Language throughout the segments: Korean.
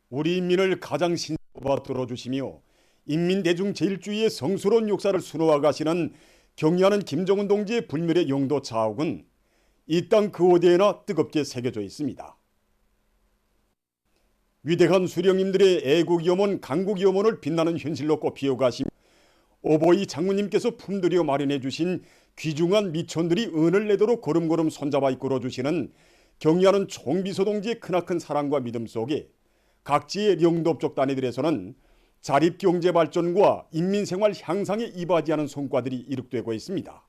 우리 인민을 가장 신뢰받아 들어주시며 인민대중 제일주의의 성스러운 역사를 수놓아 가시는 경의하는 김정은 동지의 불멸의 영도 자옥은 이 땅 그 어디에나 뜨겁게 새겨져 있습니다. 위대한 수령님들의 애국염원, 강국염원을 빛나는 현실로 꽃피워 가시며 오보이 장군님께서 품들여 마련해 주신 귀중한 미천들이 은을 내도록 걸음걸음 손잡아 이끌어 주시는 경의하는 총비서 동지의 크나큰 사랑과 믿음 속에 각지의 영도업적 단위들에서는 자립경제 발전과 인민생활 향상에 이바지하는 성과들이 이룩되고 있습니다.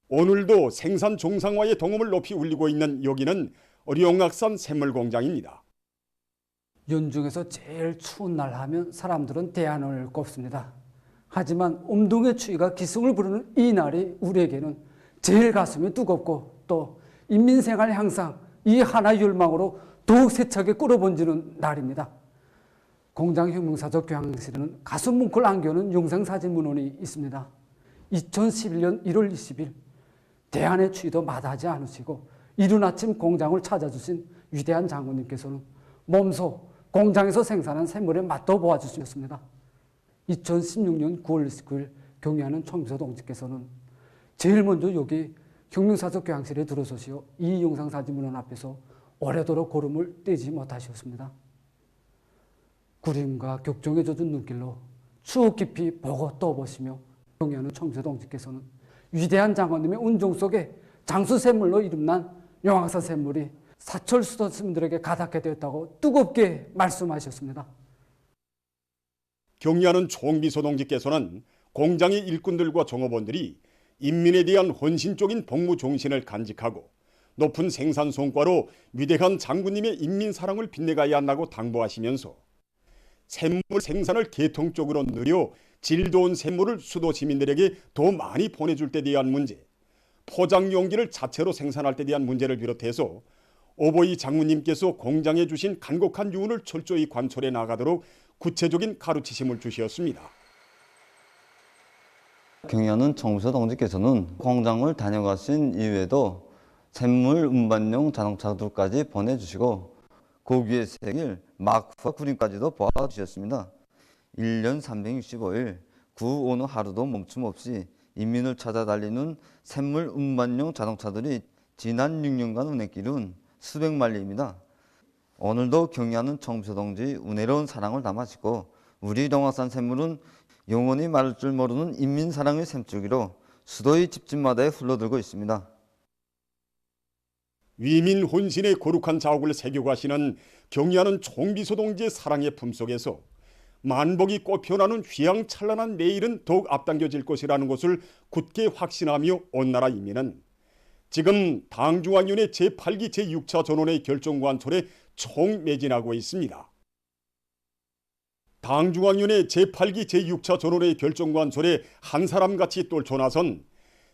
오늘도 생산 정상화의 동음을 높이 울리고 있는 여기는 어리용악산 샘물공장입니다. 연중에서 제일 추운 날 하면 사람들은 대안을 꼽습니다. 하지만 운동의 추위가 기승을 부르는 이 날이 우리에게는 제일 가슴이 뜨겁고 또 인민생활 향상 이 하나의 열망으로 더욱 세차게 끌어번지는 날입니다. 공장혁명사적 교양실에는 가슴 뭉클 안겨오는 영상사진 문헌이 있습니다. 2011년 1월 20일 대안의 추위도 마다하지 않으시고 이른 아침 공장을 찾아주신 위대한 장군님께서는 몸소 공장에서 생산한 샘물에 맛도 보아주셨습니다. 2016년 9월 29일 경의하는 총비서 동지께서는 제일 먼저 여기 혁명사적 교양실에 들어서시어 이 영상사진 문헌 앞에서 오래도록 걸음을 떼지 못하셨습니다. 구림과 격정에 젖은 눈길로 추억 깊이 보고 또 보시며 경의하는 총비서 동지께서는 위대한 장관님의 운종 속에 장수샘물로 이름난 용악산 샘물이 사철 수도승들에게 가닿게 되었다고 뜨겁게 말씀하셨습니다. 경의하는 총비서 동지께서는 공장의 일꾼들과 종업원들이 인민에 대한 헌신적인 복무 정신을 간직하고 높은 생산 성과로 위대한 장군님의 인민사랑을 빛내가야 한다고 당부하시면서 샘물 생산을 계통적으로 늘려 질 좋은 샘물을 수도 시민들에게 더 많이 보내줄 때 대한 문제, 포장 용기를 자체로 생산할 때 대한 문제를 비롯해서 오보이 장군님께서 공장에 주신 간곡한 유언을 철저히 관철해 나가도록 구체적인 가르치심을 주셨습니다. 경의하는 총비서 동지께서는 공장을 다녀가신 이후에도 샘물 운반용 자동차들까지 보내주시고 고기에 새길 마크와 구림까지도 보아주셨습니다. 1년 365일 구 어느 하루도 멈춤 없이 인민을 찾아 달리는 샘물 운반용 자동차들이 지난 6년간 운행길은 수백 마리입니다. 오늘도 경의하는 총비서 동지 은혜로운 사랑을 담아주고 우리 용악산 샘물은 영원히 마를 줄 모르는 인민사랑의 샘줄기로 수도의 집집마다에 흘러들고 있습니다. 위민 혼신의 거룩한 자옥을 새겨가시는 경의하는 총비서 동지의 사랑의 품속에서 만복이 꽃피어나는 휘황찬란한 내일은 더욱 앞당겨질 것이라는 것을 굳게 확신하며 온 나라 인민은 지금 당중앙위원회 제8기 제6차 전원의 결정관철에 총매진하고 있습니다. 당중앙위원회 제8기 제6차 전원의 결정관철에 한 사람같이 떨쳐나선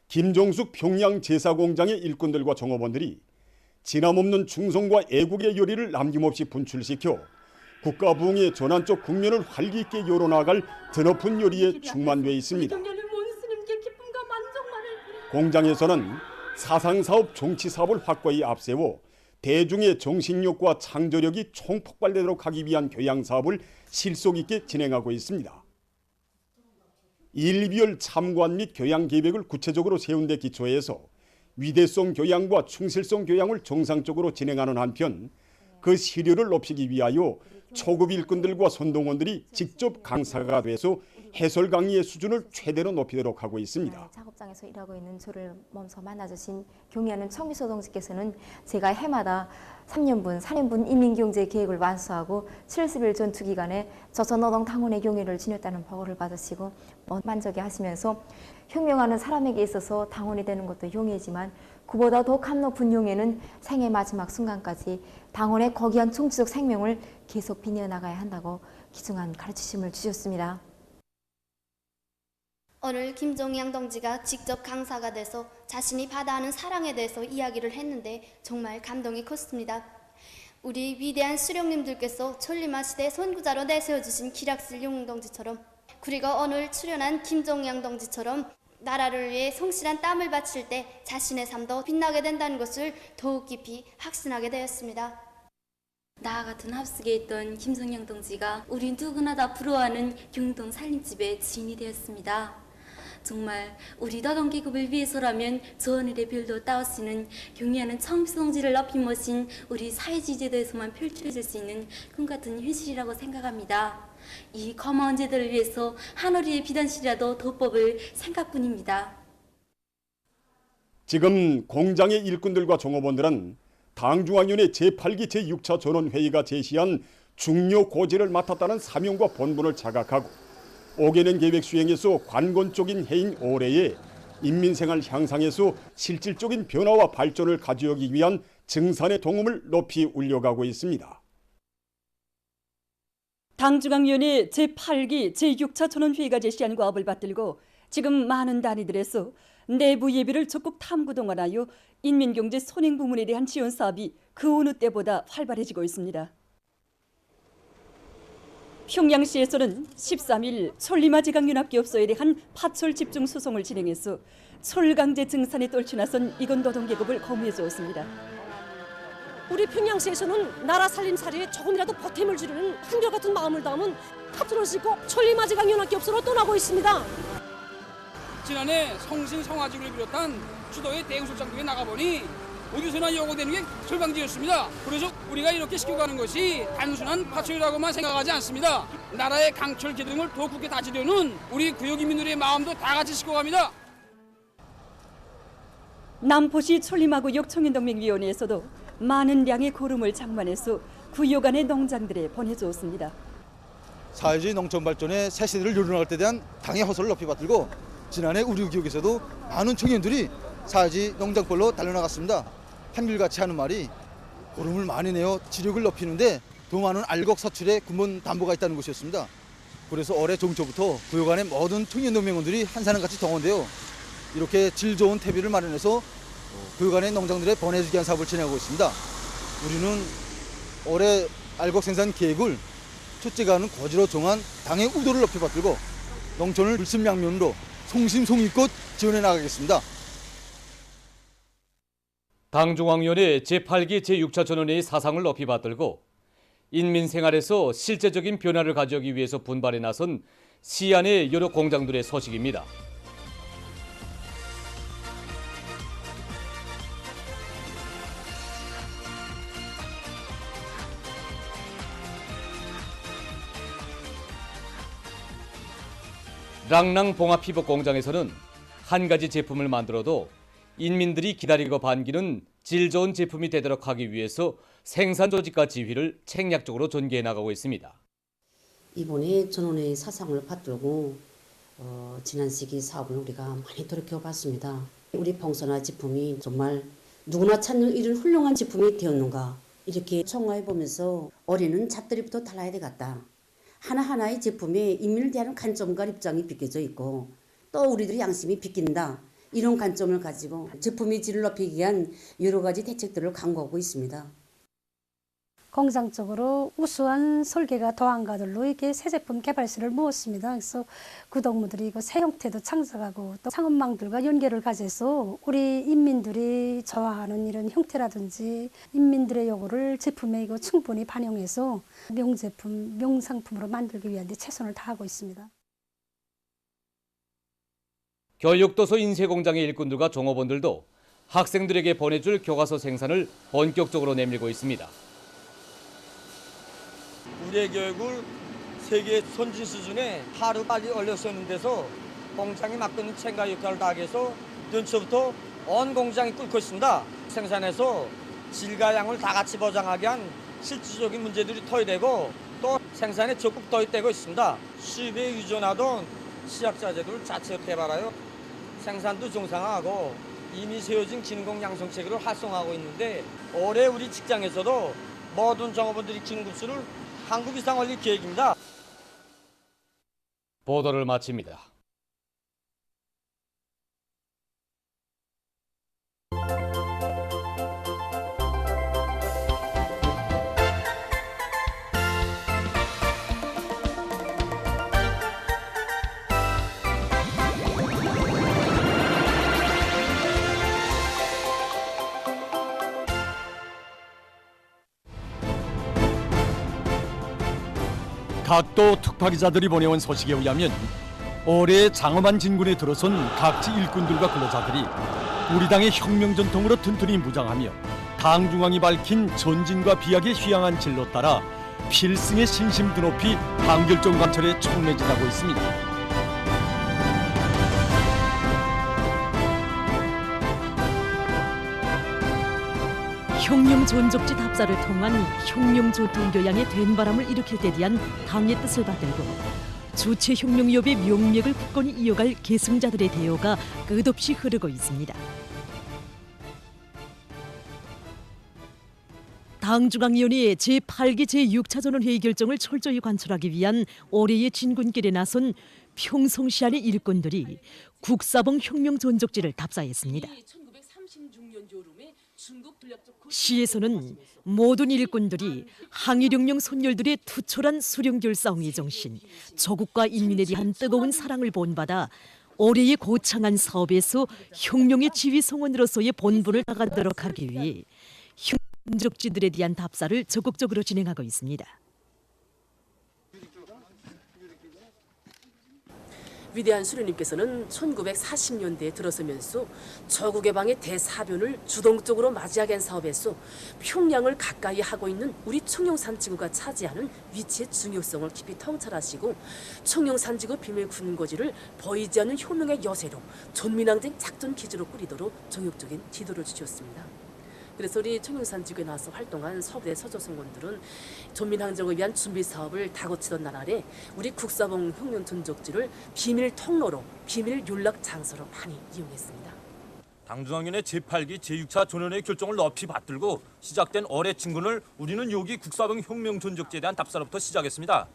김정숙 평양 제사공장의 일꾼들과 종업원들이 진함없는 충성과 애국의 열의를 남김없이 분출시켜 국가 부흥의 전환적 국면을 활기 있게 열어나갈 드높은 열의에 충만되어 있습니다. 공장에서는 사상사업, 정치사업을 확고히 앞세워 대중의 정신력과 창조력이 총폭발되도록 하기 위한 교양사업을 실속 있게 진행하고 있습니다. 일비열 참관 및 교양 계획을 구체적으로 세운 데 기초해서 위대성 교양과 충실성 교양을 정상적으로 진행하는 한편 그 실효를 높이기 위하여 초급 일꾼들과 선동원들이 직접 강사가 돼서 해설 강의의 수준을 최대로 높이도록 하고 있습니다. 작업장에서 일하고 있는 저를 몸소 만나주신 경의하는 총비서 동지께서는 제가 해마다 3년분, 4년분 인민경제 계획을 완수하고 70일 전투 기간에 조선노동당원의 경위를 지녔다는 보고를 받으시고 만족해 하시면서 혁명하는 사람에게 있어서 당원이 되는 것도 용예지만 그보다 더 감 높은 용예는 생의 마지막 순간까지 당원의 고귀한 정치적 생명을 계속 빛내나가야 한다고 귀중한 가르치심을 주셨습니다. 오늘 김종양 동지가 직접 강사가 돼서 자신이 받아 하는 사랑에 대해서 이야기를 했는데 정말 감동이 컸습니다. 우리 위대한 수령님들께서 천리마시대 선구자로 내세워주신 기락실 용웅 동지처럼 그리고 오늘 출연한 김종양 동지처럼 나라를 위해 성실한 땀을 바칠 때 자신의 삶도 빛나게 된다는 것을 더욱 깊이 확신하게 되었습니다. 나 같은 합숙에 있던 김성영 동지가 우리 누구나 다 부러워하는 경동 살림집의 지인이 되었습니다. 정말 우리 노동계급을 위해서라면 저 하늘의 별도 따올 수 있는 경의하는 청소 동지를 높이 모신 우리 사회주의제도에서만 펼쳐질 수 있는 꿈 같은 현실이라고 생각합니다. 이 고마운 제도를 위해서 하늘의 비단실이라도 더 뽑을 생각뿐입니다. 지금 공장의 일꾼들과 종업원들은 당중앙위원회 제8기 제6차 전원회의가 제시한 중요 고지를 맡았다는 사명과 본분을 자각하고 5개년 계획 수행에서 관건적인 해인 올해에 인민생활 향상에서 실질적인 변화와 발전을 가져오기 위한 증산의 동음을 높이 울려가고 있습니다. 당중앙위원회 제8기 제6차 전원회의가 제시한 과업을 받들고 지금 많은 단위들에서 내부 예비를 적극 탐구동원하여 인민경제 선행 부문에 대한 지원 사업이 그 어느 때보다 활발해지고 있습니다. 평양시에서는 13일 천리마제강윤합기업소에 대한 파철 집중 소송을 진행해서 철강제 증산에 떨쳐나선 이건 노동계급을 거부해 주었습니다. 우리 평양시에서는 나라 살림살이에 조금이라도 보탬을 주려는 한결같은 마음을 담은 파트너를 싣고 천리마제강윤합기업소로 떠나고 있습니다. 지난해 성신 성화지구를 비롯한 주도의 대우소장국에 나가보니 어디서나 요구되는 게 철강제였습니다. 그래서 우리가 이렇게 시켜가는 것이 단순한 파초이라고만 생각하지 않습니다. 나라의 강철 기둥을 더 굳게 다지려는 우리 구역인민들의 마음도 다 같이 시켜갑니다. 남포시 천리마구역 청년동맹위원회에서도 많은 양의 고름을 장만해서 구역 안의 농장들에 보내주었습니다. 사회주의 농촌 발전에 새 시대를 열어나갈 때 대한 당의 허설을 높이 받들고 지난해 우리 구역에서도 많은 청년들이 사회주의 농장벌로 달려나갔습니다. 한결같이 하는 말이 고름을 많이 내어 지력을 높이는데 더 많은 알곡 서출에 근본 담보가 있다는 것이었습니다. 그래서 올해 종초부터 구역 안의 모든 청년동맹원들이 한사람같이 동원되어 이렇게 질 좋은 퇴비를 마련해서 구역 안의 농장들에 보내주기 위한 사업을 진행하고 있습니다. 우리는 올해 알곡 생산 계획을 첫째가 하는 고지로 정한 당의 우도를 높이 받들고 농촌을 불심양면으로 송심송이껏 지원해 나가겠습니다. 당중앙위원회 제8기 제6차 전원회의 사상을 높이 받들고 인민생활에서 실제적인 변화를 가져오기 위해서 분발에 나선 시안의 여러 공장들의 소식입니다. 랑랑 봉합피복 공장에서는 한 가지 제품을 만들어도 인민들이 기다리고 반기는 질 좋은 제품이 되도록 하기 위해서 생산 조직과 지휘를 책략적으로 전개해 나가고 있습니다. 이번에 전원회의 사상을 받들고 지난 시기 사업을 우리가 많이 돌이켜봤습니다. 우리 봉선화 제품이 정말 누구나 찾는 이런 훌륭한 제품이 되었는가 이렇게 총화해보면서 올해는 잡다리부터 달라야 되겠다. 하나하나의 제품에 인민을 대하는 관점과 입장이 비껴져 있고 또 우리들의 양심이 비낀다. 이런 관점을 가지고 제품의 질을 높이기 위한 여러 가지 대책들을 강구하고 있습니다. 공장적으로 우수한 설계가 도안가들로 이렇게 새 제품 개발실을 모았습니다. 그래서 구동무들이 새 형태도 창작하고 또 상업망들과 연계를 가져서 우리 인민들이 좋아하는 이런 형태라든지 인민들의 요구를 제품에 충분히 반영해서 명제품, 명상품으로 만들기 위한 데 최선을 다하고 있습니다. 교육도서 인쇄공장의 일꾼들과 종업원들도 학생들에게 보내줄 교과서 생산을 본격적으로 내밀고 있습니다. 우리의 교육을 세계 선진 수준에 하루빨리 올려서는 데서 공장이 맡고 있는 책임과 역할을 다해서 연초부터 온 공장이 뚫고 있습니다. 생산에서 질과 양을 다 같이 보장하기 위한 실질적인 문제들이 토의되고 또 생산에 적극 도입되고 있습니다. 수입에 의존하던 시약자재들을 자체로 개발하여 생산도 정상화하고 이미 세워진 긴급 양성체계를 활성화하고 있는데 올해 우리 직장에서도 모든 종업원들이 긴급수를 한급 이상 올릴 계획입니다. 보도를 마칩니다. 각도 특파기자들이 보내온 소식에 의하면 올해 장엄한 진군에 들어선 각지 일꾼들과 근로자들이 우리 당의 혁명 전통으로 튼튼히 무장하며 당 중앙이 밝힌 전진과 비약의 휴양한 진로 따라 필승의 신심 드높이 당결정 관철에 촉매진하고 있습니다. 혁명 존족지 답사를 통한 혁명 전통 교양의 된바람을 일으킬 때 대한 당의 뜻을 받들고 주체 혁명유업의 명맥을 굳건히 이어갈 계승자들의 대요가 끝없이 흐르고 있습니다. 당중앙위원회 제8기 제6차 전원회의 결정을 철저히 관철하기 위한 올해의 진군길에 나선 평성시안의 일꾼들이 국사봉 혁명 전적지를 답사했습니다. 시에서는 모든 일꾼들이 항일혁명 선열들의 투철한 수령결사홍의 정신, 조국과 인민에 대한 뜨거운 사랑을 본받아 올해의 고창한 사업에서 혁명의 지휘 성원으로서의 본분을 다하도록 하기 위해 혁명적지들에 대한 답사를 적극적으로 진행하고 있습니다. 위대한 수령님께서는 1940년대에 들어서면서 조국개방의 대사변을 주동적으로 맞이하게 한 사업에서 평양을 가까이 하고 있는 우리 청룡산지구가 차지하는 위치의 중요성을 깊이 통찰하시고 청룡산지구 비밀 군거지를 보이지 않는 혁명의 여세로 전민항쟁 작전 기지로 꾸리도록 정욕적인 지도를 주셨습니다. 그래서 우리 청룡산지구에 나와서 활동한 서부대 서조성원들은 전민항쟁을 위한 준비 사업을 다고치던 나날에 우리 국사봉 혁명 전적지를 비밀 통로로, 비밀 연락 장소로 많이 이용했습니다. 당중앙위원회 제8기 제6차 전원회의 결정을 높이 받들고 시작된 올해 진군을 우리는 여기 국사봉 혁명 전적지에 대한 답사로부터 시작했습니다.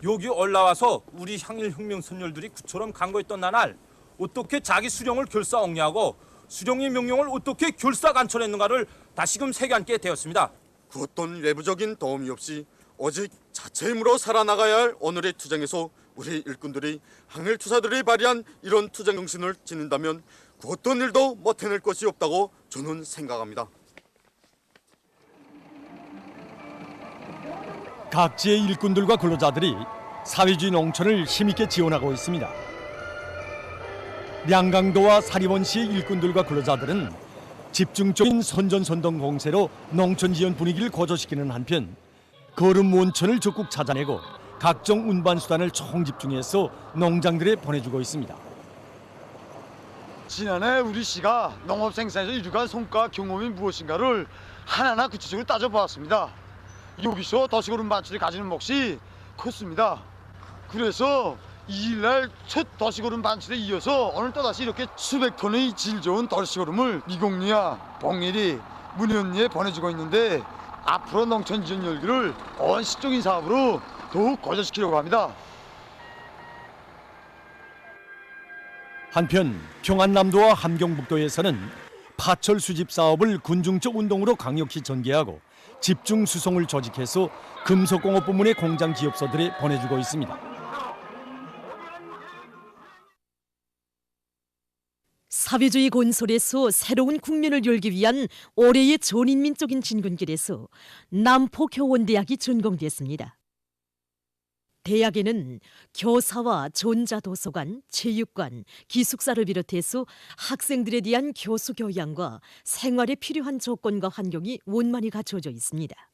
여기 올라와서 우리 항일 혁명 선열들이 구처럼 간거했던 나날 어떻게 자기 수령을 결사옹리하고 수령의 명령을 어떻게 결사관철했는가를 다시금 새겨앉게 되었습니다. 그 어떤 외부적인 도움이 없이 오직 자체 힘으로 살아나가야 할 오늘의 투쟁에서 우리 일꾼들이 항일 투사들이 발휘한 이런 투쟁 정신을 지닌다면 그 어떤 일도 못 해낼 것이 없다고 저는 생각합니다. 각지의 일꾼들과 근로자들이 사회주의 농촌을 힘있게 지원하고 있습니다. 량강도와 사리원시의 일꾼들과 근로자들은 집중적인 선전선동 공세로 농촌 지원 분위기를 고조시키는 한편 거름 원천을 적극 찾아내고 각종 운반 수단을 총집중해서 농장들에 보내주고 있습니다. 지난해 우리 시가 농업 생산에서 이루간 성과 경험이 무엇인가를 하나하나 구체적으로 따져보았습니다. 여기서 더시거름 반출이 가지는 몫이 컸습니다. 그래서 2일날 첫 더시거름 반출에 이어서 오늘 또다시 이렇게 수백 톤의 질 좋은 더시거름을 미곡리와 봉일이, 문현리에 보내주고 있는데 앞으로 농촌 지원 열기를 원시적인 사업으로 더욱 고조시키려고 합니다. 한편 평안남도와 함경북도에서는 파철 수집 사업을 군중적 운동으로 강력히 전개하고 집중 수송을 조직해서 금속공업 부문의 공장 기업소들에 보내주고 있습니다. 사회주의 건설에서 새로운 국면을 열기 위한 올해의 전인민적인 진군길에서 남포교원대학이 준공됐습니다. 대학에는 교사와 전자도서관, 체육관, 기숙사를 비롯해서 학생들에 대한 교수 교양과 생활에 필요한 조건과 환경이 원만히 갖춰져 있습니다.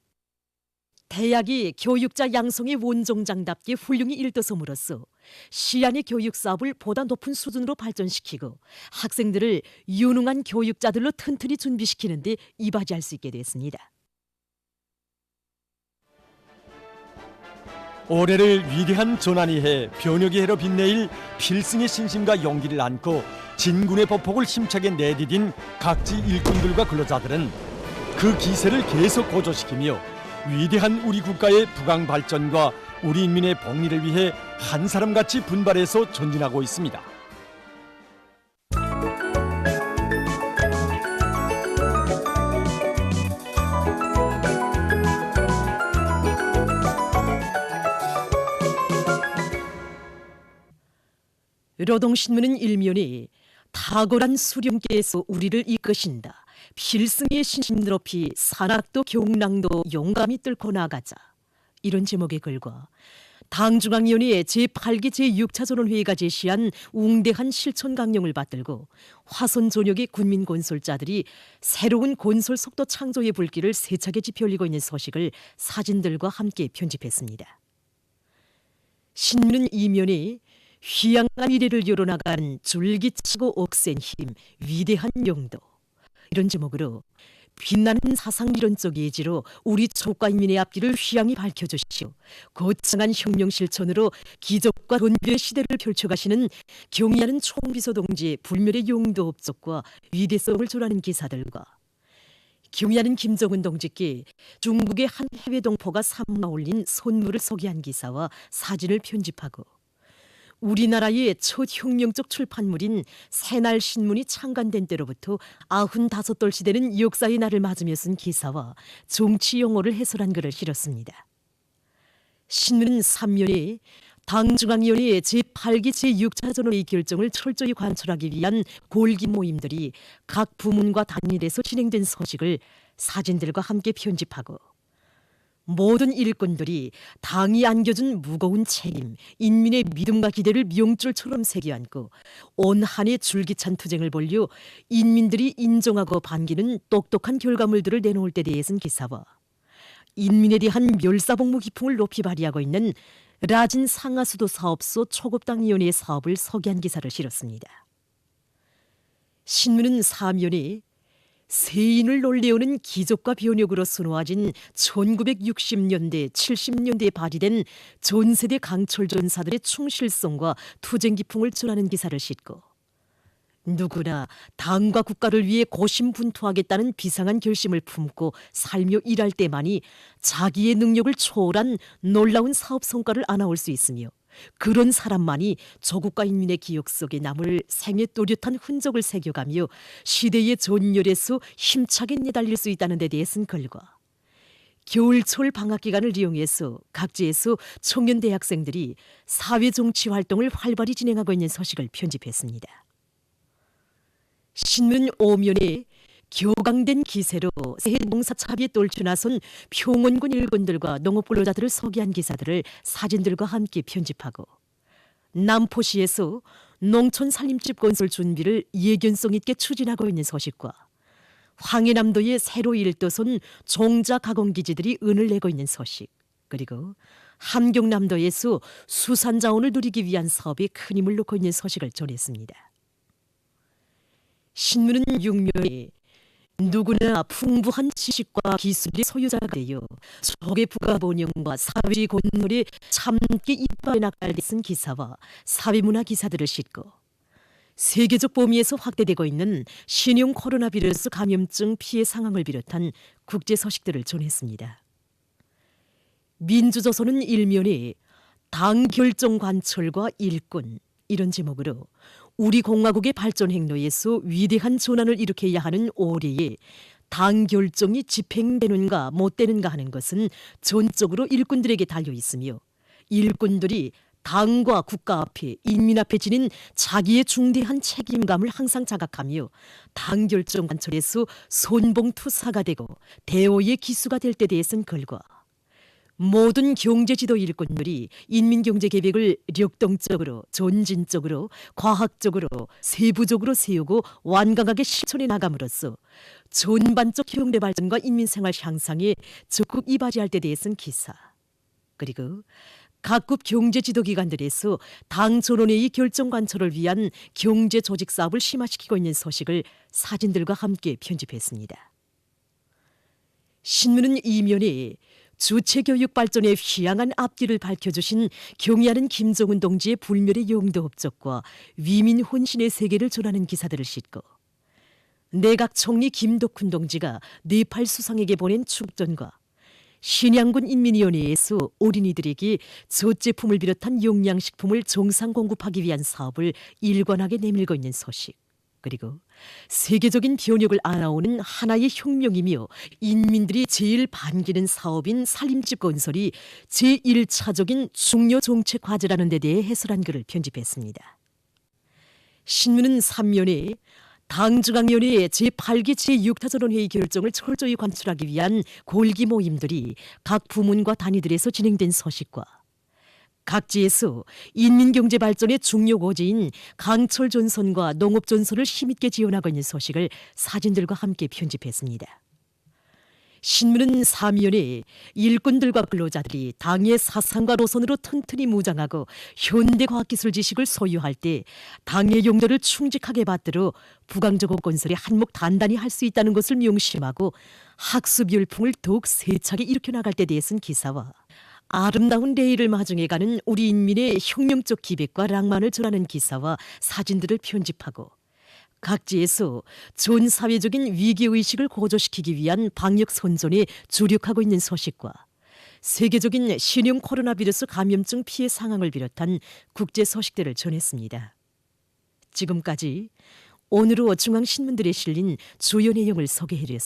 대학이 교육자 양성의 원종장답게 훌륭히 일떠섬으로써 시안의 교육 사업을 보다 높은 수준으로 발전시키고 학생들을 유능한 교육자들로 튼튼히 준비시키는 데 이바지할 수 있게 됐습니다. 올해를 위대한 전환의 해, 변혁의 해로 빛내일 필승의 신심과 용기를 안고 진군의 보폭을 힘차게 내디딘 각지 일꾼들과 근로자들은 그 기세를 계속 고조시키며 위대한 우리 국가의 부강 발전과 우리 인민의 복리를 위해 한 사람같이 분발해서 전진하고 있습니다. 노동신문은 일면에 탁월한 수령께서 우리를 이끄신다. 필승의 신심 높이 산악도 경랑도 용감히 뚫고 나가자. 이런 제목의 글과 당중앙위원회 제8기 제6차 전원회의가 제시한 웅대한 실천 강령을 받들고 화손 전역의 군민 건설자들이 새로운 건설 속도 창조의 불길을 세차게 지펴올리고 있는 소식을 사진들과 함께 편집했습니다. 신문은 이면에 휘양한 미래를 열어나간 줄기차고 억센 힘, 위대한 용도, 이런 제목으로 빛나는 사상이론적 예지로 우리 초가인민의 앞길을 휘양히 밝혀주시오. 거창한 혁명 실천으로 기적과 돈변의 시대를 펼쳐가시는 경의하는 총비서 동지의 불멸의 용도 업적과 위대성을 조라는 기사들과 경의하는 김정은 동지께 중국의 한 해외 동포가 삼가 올린 선물을 소개한 기사와 사진을 편집하고 우리나라의 첫 혁명적 출판물인 새날 신문이 창간된 때로부터 95돌 되는 역사의 날을 맞으며 쓴 기사와 정치 용어를 해설한 글을 실었습니다. 신문은 3면에 당중앙위원회 제8기 제6차 전원회의 결정을 철저히 관철하기 위한 골기 모임들이 각 부문과 단일에서 진행된 소식을 사진들과 함께 편집하고 모든 일꾼들이 당이 안겨준 무거운 책임, 인민의 믿음과 기대를 명줄처럼 새겨안고 온 한해 줄기찬 투쟁을 벌여 인민들이 인정하고 반기는 똑똑한 결과물들을 내놓을 때 대해 쓴 기사와 인민에 대한 멸사복무 기풍을 높이 발휘하고 있는 라진 상하수도 사업소 초급당위원회의 사업을 소개한 기사를 실었습니다. 신문은 사면에 세인을 놀래우는 기적과 변혁으로 수놓아진 1960년대, 70년대에 발휘된 전세대 강철 전사들의 충실성과 투쟁 기풍을 전하는 기사를 싣고 누구나 당과 국가를 위해 고심분투하겠다는 비상한 결심을 품고 살며 일할 때만이 자기의 능력을 초월한 놀라운 사업 성과를 안아올 수 있으며 그런 사람만이 조국과 인민의 기억 속에 남을 생애 또렷한 흔적을 새겨가며 시대의 전열에서 힘차게 내달릴 수 있다는 데 대해 쓴 글과 겨울철 방학 기간을 이용해서 각지에서 청년 대학생들이 사회정치 활동을 활발히 진행하고 있는 소식을 편집했습니다. 신문 5면에 격앙된 기세로 새해 농사차비에 떨쳐 나선 평원군 일꾼들과 농업근로자들을 소개한 기사들을 사진들과 함께 편집하고 남포시에서 농촌 살림집 건설 준비를 예견성 있게 추진하고 있는 소식과 황해남도의 새로 일떠선 종자 가공기지들이 은을 내고 있는 소식, 그리고 함경남도에서 수산자원을 누리기 위한 사업에 큰 힘을 놓고 있는 소식을 전했습니다. 신문은 6면에 누구나 풍부한 지식과 기술의 소유자가 되어 속의 부가번영과 사회주의 건설에 참게 이빨에 낙달돼 쓴 기사와 사회문화 기사들을 싣고 세계적 범위에서 확대되고 있는 신형 코로나 바이러스 감염증 피해 상황을 비롯한 국제 소식들을 전했습니다. 민주조선은 1면에 당 결정 관철과 일꾼, 이런 제목으로 우리 공화국의 발전 행로에서 위대한 전환을 일으켜야 하는 올해에 당 결정이 집행되는가 못 되는가 하는 것은 전적으로 일꾼들에게 달려 있으며 일꾼들이 당과 국가 앞에 인민 앞에 지닌 자기의 중대한 책임감을 항상 자각하며 당 결정 관철에서 손봉투사가 되고 대오의 기수가 될 때 대해 쓴 글과 모든 경제지도 일꾼들이 인민경제계획을 력동적으로, 전진적으로, 과학적으로, 세부적으로 세우고 완강하게 실천해 나감으로써 전반적 경제 발전과 인민생활 향상에 적극 이바지할 때 대해 쓴 기사, 그리고 각급 경제지도기관들에서 당 전원회의 결정관철을 위한 경제조직사업을 심화시키고 있는 소식을 사진들과 함께 편집했습니다. 신문은 2면에 주체교육 발전에 휘양한 앞길을 밝혀주신 경의하는 김정은 동지의 불멸의 용도 업적과 위민 혼신의 세계를 전하는 기사들을 싣고 내각 총리 김덕훈 동지가 네팔 수상에게 보낸 축전과 신양군 인민위원회에서 어린이들에게 젖제품을 비롯한 영양식품을 정상 공급하기 위한 사업을 일관하게 내밀고 있는 소식, 그리고 세계적인 변혁을 안아오는 하나의 혁명이며 인민들이 제일 반기는 사업인 살림집 건설이 제1차적인 중요 정책 과제라는 데 대해 해설한 글을 편집했습니다. 신문은 3면에 당중앙위원회 제8기 제6차 전원회의 결정을 철저히 관철하기 위한 골기 모임들이 각 부문과 단위들에서 진행된 소식과 각지에서 인민경제 발전의 중요 고지인 강철 전선과 농업 전선을 힘있게 지원하고 있는 소식을 사진들과 함께 편집했습니다. 신문은 사면에 일꾼들과 근로자들이 당의 사상과 노선으로 튼튼히 무장하고 현대 과학기술 지식을 소유할 때 당의 용도를 충직하게 받들어 부강저고 건설에 한몫 단단히 할 수 있다는 것을 명심하고 학습 열풍을 더욱 세차게 일으켜 나갈 때 대해 쓴 기사와 아름다운 내일을 마중해가는 우리 인민의 혁명적 기백과 낭만을 전하는 기사와 사진들을 편집하고 각지에서 전 사회적인 위기의식을 고조시키기 위한 방역 선전에 주력하고 있는 소식과 세계적인 신형 코로나 바이러스 감염증 피해 상황을 비롯한 국제 소식들을 전했습니다. 지금까지 오늘로 중앙신문들에 실린 주요 내용을 소개해드렸습니다.